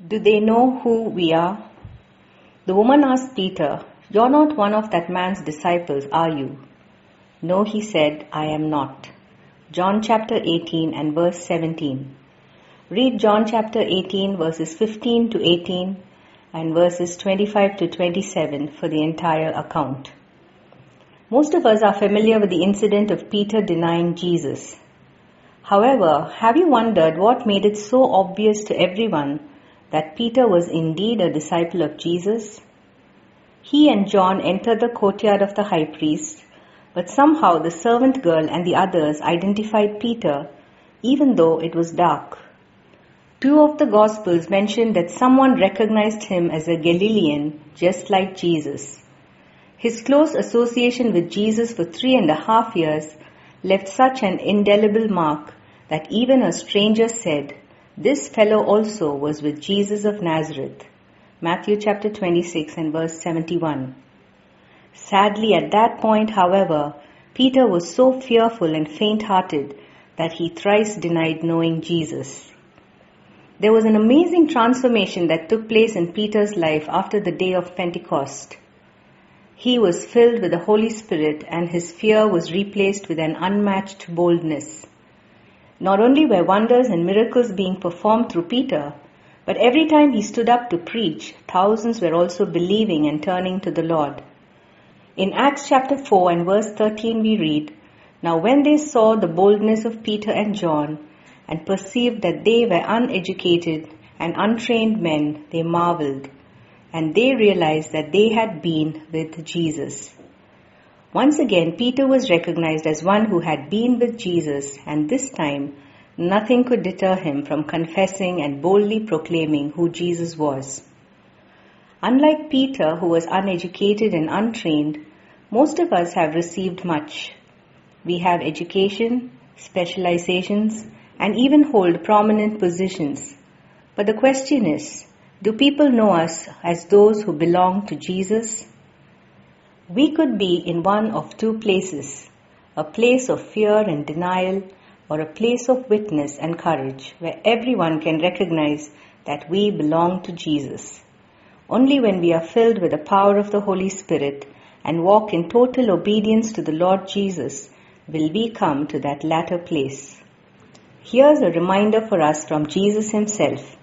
Do they know who we are? The woman asked Peter, "You're not one of that man's disciples, are you?" "No," he said, "I am not." John chapter 18 and verse 17. Read John chapter 18 verses 15 to 18 and verses 25 to 27 for the entire account. Most of us are familiar with the incident of Peter denying Jesus. However, have you wondered what made it so obvious to everyone that Peter was indeed a disciple of Jesus? He and John entered the courtyard of the high priest, but somehow the servant girl and the others identified Peter, even though it was dark. Two of the Gospels mention that someone recognized him as a Galilean, just like Jesus. His close association with Jesus for 3.5 years left such an indelible mark that even a stranger said, "This fellow also was with Jesus of Nazareth." Matthew chapter 26 and verse 71. Sadly, at that point, however, Peter was so fearful and faint-hearted that he thrice denied knowing Jesus. There was an amazing transformation that took place in Peter's life after the day of Pentecost. He was filled with the Holy Spirit, and his fear was replaced with an unmatched boldness. Not only were wonders and miracles being performed through Peter, but every time he stood up to preach, thousands were also believing and turning to the Lord. In Acts chapter 4 and verse 13 we read, "Now when they saw the boldness of Peter and John, and perceived that they were uneducated and untrained men, they marveled, and they realized that they had been with Jesus." Once again, Peter was recognized as one who had been with Jesus, and this time, nothing could deter him from confessing and boldly proclaiming who Jesus was. Unlike Peter, who was uneducated and untrained, most of us have received much. We have education, specializations, and even hold prominent positions. But the question is, do people know us as those who belong to Jesus? We could be in one of two places, a place of fear and denial, or a place of witness and courage, where everyone can recognize that we belong to Jesus. Only when we are filled with the power of the Holy Spirit and walk in total obedience to the Lord Jesus will we come to that latter place. Here's a reminder for us from Jesus himself.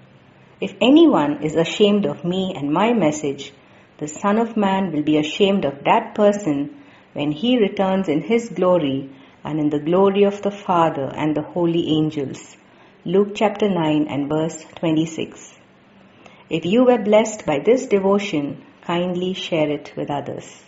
"If anyone is ashamed of me and my message, the Son of Man will be ashamed of that person when he returns in his glory and in the glory of the Father and the holy angels." Luke chapter 9 and verse 26. If you were blessed by this devotion, kindly share it with others.